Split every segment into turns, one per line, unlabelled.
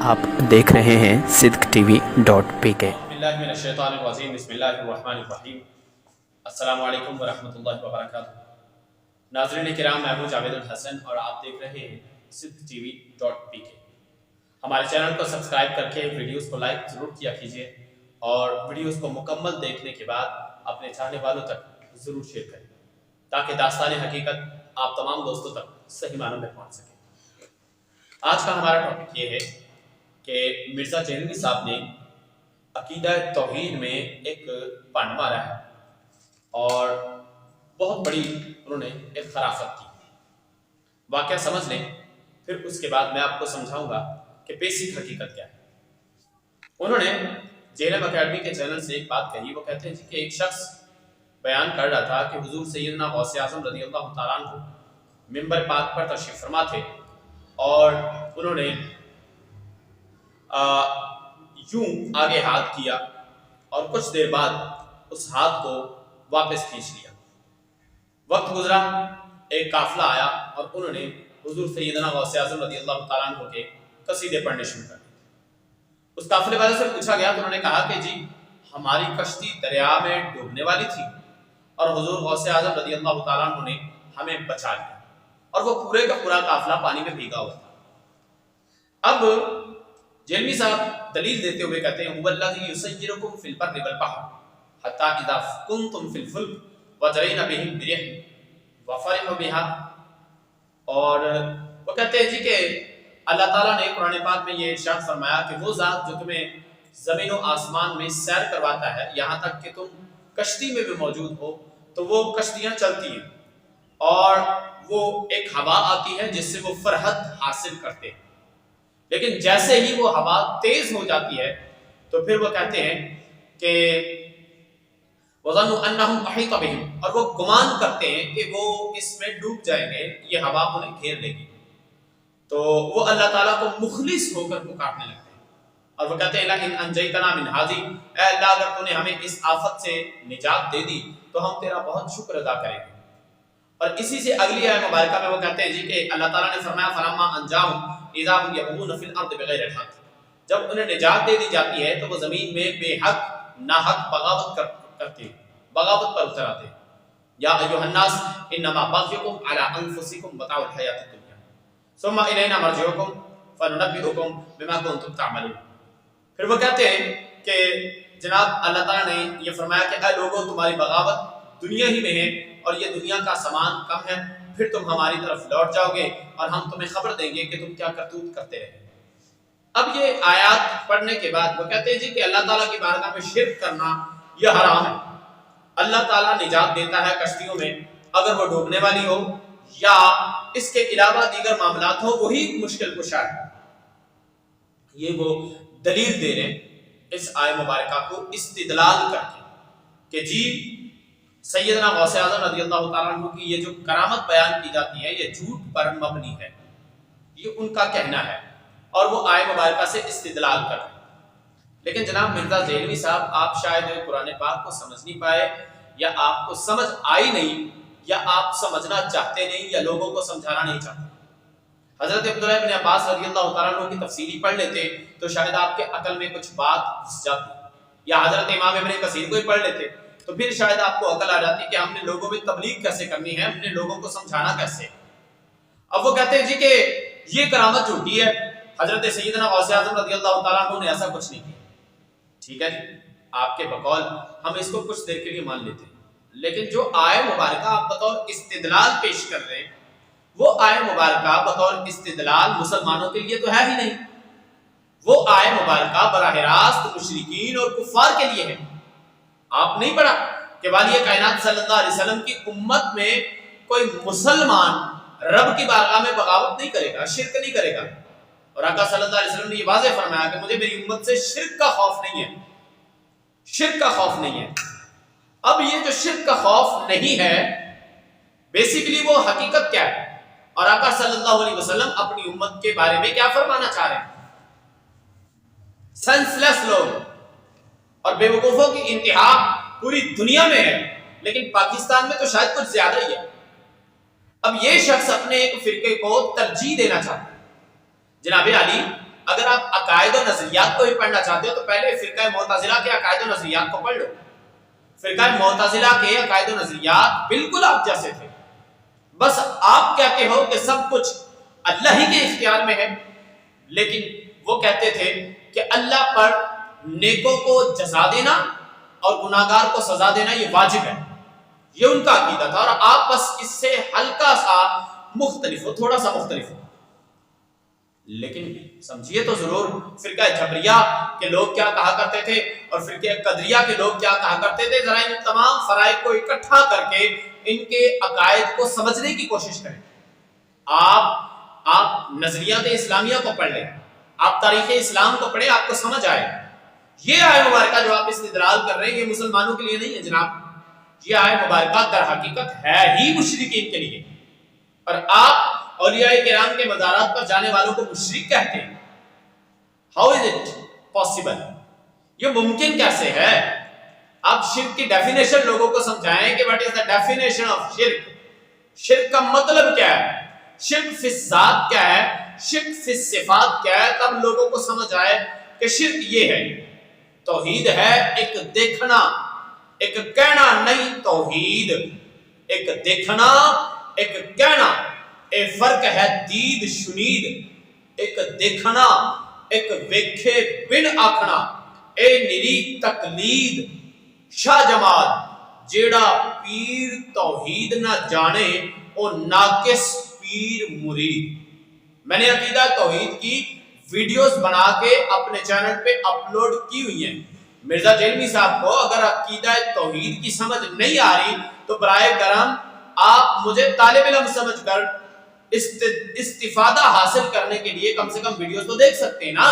آپ دیکھ رہے ہیں sidqtv.pk۔
بسم اللہ الرحمن الرحیم۔ السلام علیکم ورحمۃ اللہ وبرکاتہ۔ ناظرین کرام، میں ہوں جاوید الحسن اور آپ دیکھ رہے ہیں sidqtv.pk۔ ہمارے چینل کو سبسکرائب کر کے ویڈیوز کو لائک ضرور کیا کیجیے اور ویڈیوز کو مکمل دیکھنے کے بعد اپنے چاہنے والوں تک ضرور شیئر کریں تاکہ داستان حقیقت آپ تمام دوستوں تک صحیح معنوں میں پہنچ سکے۔ آج کا ہمارا ٹاپک یہ ہے کہ مرزا جیلوی صاحب نے عقیدہ توحید میں ایک پن مارا ہے اور بہت بڑی انہوں نے ایک خرافت کی۔ واقعہ سمجھ لیں، پھر اس کے بعد میں آپ کو سمجھاؤں گا کہ بیسک حقیقت کیا ہے۔ انہوں نے جیلم اکیڈمی کے چینل سے ایک بات کہی، وہ کہتے ہیں کہ ایک شخص بیان کر رہا تھا کہ حضور سیدنا غوث اعظم رضی اللہ تعالیٰ عنہ منبر پاک پر تشریف فرما تھے اور انہوں نے یوں آگے ہاتھ کیا اور کچھ دیر بعد اس ہاتھ کو واپس کھینچ لیا۔ وقت گزرا، ایک قافلہ آیا اور انہوں نے حضور سیدنا غوث اعظم رضی اللہ تعالیٰ عنہ کے قصیدے پڑھنے شروع کر دیے۔ اس قافلے والے سے پوچھا گیا تو انہوں نے کہا کہ جی ہماری کشتی دریا میں ڈوبنے والی تھی اور حضور غوث اعظم رضی اللہ تعالیٰ عنہ نے ہمیں بچا لیا اور وہ پورے کا پورا قافلہ پانی میں بھیگا ہوا تھا۔ اب جیلوی صاحب دلیل دیتے ہوئے کہتے ہیں هو الذی یسیرکم فی البر والبحر حتی اذا کنتم فی الفلک وجرین بهم بريح وفرحوا بها، اور وہ کہتے ہیں جی کہ اللہ تعالیٰ نے قرآن پاک میں یہ ارشاد فرمایا کہ وہ ذات جو تمہیں زمین و آسمان میں سیر کرواتا ہے یہاں تک کہ تم کشتی میں بھی موجود ہو تو وہ کشتیاں چلتی ہیں اور وہ ایک ہوا آتی ہے جس سے وہ فرحت حاصل کرتے ہیں، لیکن جیسے ہی وہ ہوا تیز ہو جاتی ہے تو پھر وہ کہتے ہیں کہ وَظَنُّوا أَنَّهُمْ أَحِيطَ بِهِمْ، اور وہ گمان کرتے ہیں کہ وہ اس میں ڈوب جائیں گے، یہ ہوا انہیں گھیر لے گی، تو وہ اللہ تعالیٰ کو مخلص ہو کر پکارنے لگتے ہیں اور وہ کہتے ہیں لَئِنْ أَنْجَيْتَنَا مِنْ هَٰذِهِ، اے اللہ اگر تو نے ہمیں اس آفت سے نجات دے دی تو ہم تیرا بہت شکر ادا کریں گے۔ اور اسی سے اگلی آیت مبارکہ میں وہ کہتے ہیں جی کہ اللہ تعالیٰ نے فرمایا فَلَمَّا أَنْجَاهُمْ إِذَا هُمْ يَبْغُونَ فِي الْأَرْضِ بِغَيْرِ الْحَقِّ، جب انہیں نجات دے دی جاتی ہے تو وہ زمین میں بے حق ناحق بغاوت کرتے ہیں، بغاوت پر اتر آتے ہیں۔ یا ایھا الناس انما بغیکم علی انفسکم متاع الحیاۃ الدنیا ثم الینا مرجعکم فننبئکم بما کنتم تعملون۔ پھر وہ کہتے ہیں کہ جناب اللہ تعالیٰ نے یہ فرمایا کہ اے لوگوں تمہاری بغاوت دنیا ہی میں ہے اور یہ دنیا کا سامان کم ہے، پھر تم ہماری طرف لوٹ جاؤ گے اور ہم تمہیں خبر دیں گے کہ تم کیا کرتوت کرتے رہے۔ اب یہ آیات پڑھنے کے بعد وہ کہتے ہیں جی کہ اللہ تعالیٰ کی بارگاہ میں شرک کرنا یہ حرام ہے۔ اللہ تعالیٰ نجات دیتا ہے کشتیوں میں اگر وہ ڈوبنے والی ہو یا اس کے علاوہ دیگر معاملات ہو، وہی مشکل کشا ہے۔ یہ وہ دلیل دے رہے اس آیت مبارکہ کو استدلال کر کے کہ جی سیدنا غوث اعظم رضی اللہ تعالیٰ عنہ کی یہ جو کرامت بیان کی جاتی ہے یہ جھوٹ پر مبنی ہے، یہ ان کا کہنا ہے اور وہ آیت مبارکہ سے استدلال کر رہے ہیں۔ لیکن جناب مرزا جیلوی صاحب آپ شاید قرآن پاک کو سمجھ نہیں پائے یا آپ کو سمجھ آئی نہیں یا آپ سمجھنا چاہتے نہیں یا لوگوں کو سمجھانا نہیں چاہتے۔ حضرت عبداللہ بن عباس رضی اللہ تعالیٰ عنہ کی تفسیری پڑھ لیتے تو شاید آپ کے عقل میں کچھ بات گھس جاتی، یا حضرت امام ابن کثیر کو ہی پڑھ لیتے تو پھر شاید آپ کو عقل آ جاتی کہ ہم نے لوگوں میں تبلیغ کیسے کرنی ہے، ہم نے لوگوں کو سمجھانا کیسے۔ اب وہ کہتے ہیں جی کہ یہ کرامت جھوٹی ہے، حضرت سیدنا غوث اعظم رضی اللہ تعالیٰ عنہ نے ایسا کچھ نہیں کیا۔ ٹھیک ہے جی، آپ کے بقول ہم اس کو کچھ دیر کے لیے مان لیتے ہیں، لیکن جو آیت مبارکہ آپ بطور استدلال پیش کر رہے ہیں وہ آیت مبارکہ بطور استدلال مسلمانوں کے لیے تو ہے ہی نہیں، وہ آیت مبارکہ براہ راست مشرکین اور کفار کے لیے ہے۔ آپ نہیں پڑھا کہ والی کائنات صلی اللہ علیہ وسلم کی امت میں کوئی مسلمان رب کی بارگاہ میں بغاوت نہیں کرے گا، شرک نہیں کرے گا، اور آقا صلی اللہ علیہ وسلم نے یہ واضح فرمایا کہ مجھے میری امت سے شرک کا خوف نہیں ہے، شرک کا خوف نہیں ہے۔ اب یہ جو شرک کا خوف نہیں ہے بیسیکلی وہ حقیقت کیا ہے، اور آقا صلی اللہ علیہ وسلم اپنی امت کے بارے میں کیا فرمانا چاہ رہے ہیں؟ سینس لیس لوگ اور بے وقوفوں کی انتہا پوری دنیا میں ہے، لیکن پاکستان میں تو شاید کچھ زیادہ ہی ہے۔ اب یہ شخص اپنے ایک فرقے کو ترجیح دینا چاہتا ہے۔ جناب علی اگر آپ عقائد و نظریات کو ہی پڑھنا چاہتے ہو تو پہلے فرقہ معتزلہ کے عقائد و نظریات کو پڑھ لو. فرقہ معتزلہ کے عقائد و نظریات بالکل آپ جیسے تھے، بس آپ کہتے ہو کہ سب کچھ اللہ ہی کے اختیار میں ہے، لیکن وہ کہتے تھے کہ اللہ پر نیکوں کو جزا دینا اور گناہگار کو سزا دینا یہ واجب ہے. یہ ان کا عقیدہ تھا، اور آپ بس اس سے ہلکا سا مختلف ہو، تھوڑا سا مختلف ہو. لیکن سمجھیے تو ضرور فرقہ جبریہ کے لوگ کیا کہا کرتے تھے اور فرقہ قدریہ کے لوگ کیا کہا کرتے تھے. ذرا ان تمام فرائض کو اکٹھا کر کے ان کے عقائد کو سمجھنے کی کوشش کریں. آپ نظریات اسلامیہ کو پڑھ لیں، آپ تاریخ اسلام کو پڑھیں، آپ کو سمجھ آئے. یہ آیت مبارکہ جو آپ استدلال کر رہے ہیں یہ مسلمانوں کے لیے نہیں ہے جناب، یہ آیت مبارکہ در حقیقت ہے ہی مشرکین کے لیے. اور آپ اولیاء کرام کے مزارات پر جانے والوں کو مشرک کہتے ہیں. How is it possible? یہ ممکن کیسے ہے؟ آپ شرک کی ڈیفینیشن لوگوں کو سمجھائیں کہ what is the definition of شرک. شرک کا مطلب کیا ہے، شرک فی الذات کیا ہے، شرک فی الصفات کیا ہے، تب لوگوں کو سمجھ آئے کہ شرک یہ ہے. توحید ہے ایک دیکھنا، ایک کہنا نہیں. توحید ایک دیکھنا، ایک کہنا. ایک فرق ہے دید شنید. ایک دیکھنا، ایک ویکھے بن آکھنا. اے نری تقلید شاہ جمال جیڑا پیر توحید نہ جانے او ناقص پیر مرید. میں نے عقیدہ توحید کی ویڈیوز بنا کے اپنے چینل پہ اپلوڈ کی ہوئی ہیں. مرزا جیلمی صاحب کو اگر عقیدہ توحید کی سمجھ نہیں آ رہی تو برائے کرم آپ مجھے طالب علم سمجھ کر استفادہ حاصل کرنے کے لیے کم سے کم ویڈیوز تو دیکھ سکتے ہیں نا.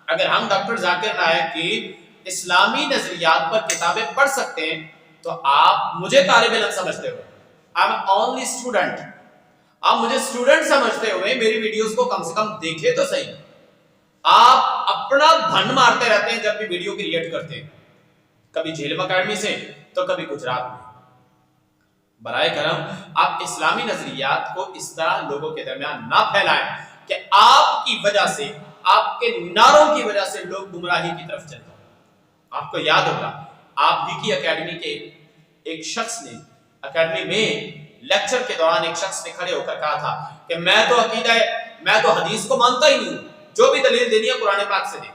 اگر ہم ڈاکٹر ذاکر نائک کی اسلامی نظریات پر کتابیں پڑھ سکتے ہیں تو آپ مجھے طالب علم سمجھتے ہو. I am only student. آپ مجھے اسٹوڈنٹ سمجھتے ہوئے میری ویڈیوز کو کم سے کم دیکھے تو صحیح. آپ اپنا دھن مارتے رہتے ہیں جب بھی ویڈیو کریٹ کرتے ہیں، کبھی جھیلم اکیڈمی سے تو کبھی گجرات میں. برائے کرم آپ اسلامی نظریات کو اس طرح لوگوں کے درمیان نہ پھیلائیں کہ آپ کی وجہ سے، آپ کے نعروں کی وجہ سے لوگ گمراہی کی طرف چل رہے ہیں. آپ کو یاد ہوگا آپ ہی کی اکیڈمی کے ایک شخص نے اکیڈمی میں لیکچر کے دوران ایک شخص نے کھڑے ہو کر کہا تھا کہ میں تو حدیث کو مانتا ہی نہیں، جو بھی دلیل دینی ہے قرآن پاک سے دے.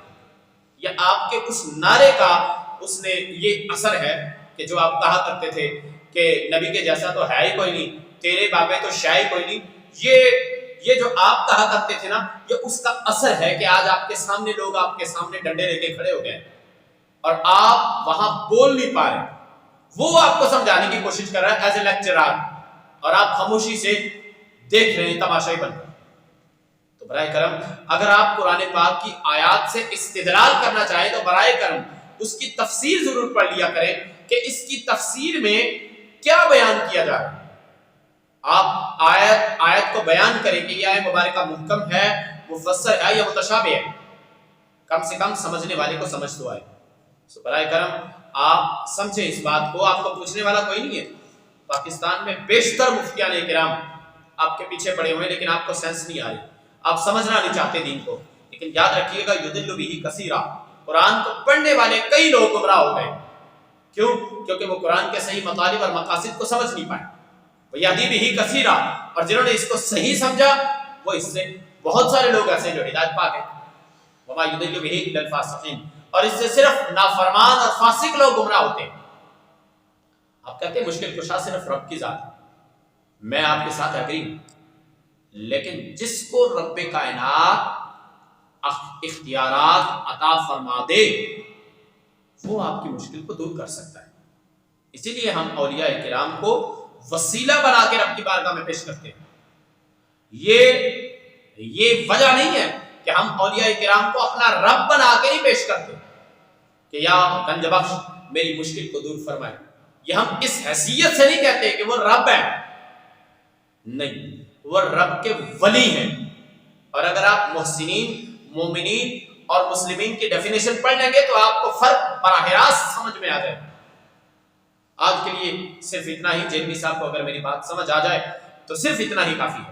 یہ آپ کے اس نعرے کا اس نے یہ اثر ہے کہ جو آپ کہا کرتے تھے کہ نبی کے جیسا تو ہے ہی کوئی نہیں، تیرے بابے تو شاہ ہی کوئی نہیں. یہ جو آپ کہا کرتے تھے نا، یہ اس کا اثر ہے کہ آج آپ کے سامنے لوگ آپ کے سامنے ڈنڈے لے کے کھڑے ہو گئے اور آپ وہاں بول نہیں پا رہے. وہ آپ کو سمجھانے کی کوشش کر رہا ہے ایز اے لیکچرر، اور آپ خاموشی سے دیکھ رہے ہیں تماشائی بن کر. تو برائے کرم اگر آپ قرآن پاک کی آیات سے استدلال کرنا چاہیں تو برائے کرم اس کی تفسیر ضرور پڑھ لیا کریں کہ اس کی تفسیر میں کیا بیان کیا جا رہا ہے. آپ آیت کو بیان کریں کہ یہ آیت مبارکہ محکم ہے، مفسر ہے یا متشابہ ہے، کم سے کم سمجھنے والے کو سمجھ تو آئے. سو برائے کرم آپ سمجھیں اس بات کو. آپ کو پوچھنے والا کوئی نہیں ہے. پاکستان میں بیشتر مفتیان کرام آپ کے پیچھے پڑے ہوئے ہیں، لیکن آپ کو سینس نہیں آ رہی، آپ سمجھنا نہیں چاہتے دین کو. لیکن یاد رکھیے گا یضل بہ کثیرا، قرآن کو پڑھنے والے کئی لوگ گمراہ ہو گئے. کیوں؟ کیونکہ وہ قرآن کے صحیح مطالب اور مقاصد کو سمجھ نہیں پائے. وَیَہْدِی بِہِ کثیرا، اور جنہوں نے اس کو صحیح سمجھا وہ اس سے بہت سارے لوگ ایسے جو ہدایت پا گئے. وَمَا یُضِلُّ بِهِ إِلَّا الْفَاسِقِینَ، اور اس سے صرف نافرمان اور فاسق لوگ گمراہ ہوتے ہیں. آپ کہتے ہیں مشکل کشا صرف رب کی ذات ہے. میں آپ کے ساتھ اگری ہوں، لیکن جس کو رب کائنات اختیارات عطا فرما دے وہ آپ کی مشکل کو دور کر سکتا ہے. اسی لیے ہم اولیاء کرام کو وسیلہ بنا کے رب کی بارگاہ میں پیش کرتے ہیں. یہ وجہ نہیں ہے کہ ہم اولیاء کرام کو اپنا رب بنا کے نہیں پیش کرتے کہ یا گنج بخش میری مشکل کو دور فرمائے. یہ ہم اس حیثیت سے نہیں کہتے کہ وہ رب ہے، نہیں، وہ رب کے ولی ہیں. اور اگر آپ محسنین، مومنین اور مسلمین کی ڈیفینیشن پڑھ لیں گے تو آپ کو فرق براہ راست سمجھ میں آ جائے. آج کے لیے صرف اتنا ہی. جیلمی صاحب کو اگر میری بات سمجھ آ جائے تو صرف اتنا ہی کافی ہے.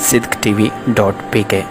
sidqtv.pk।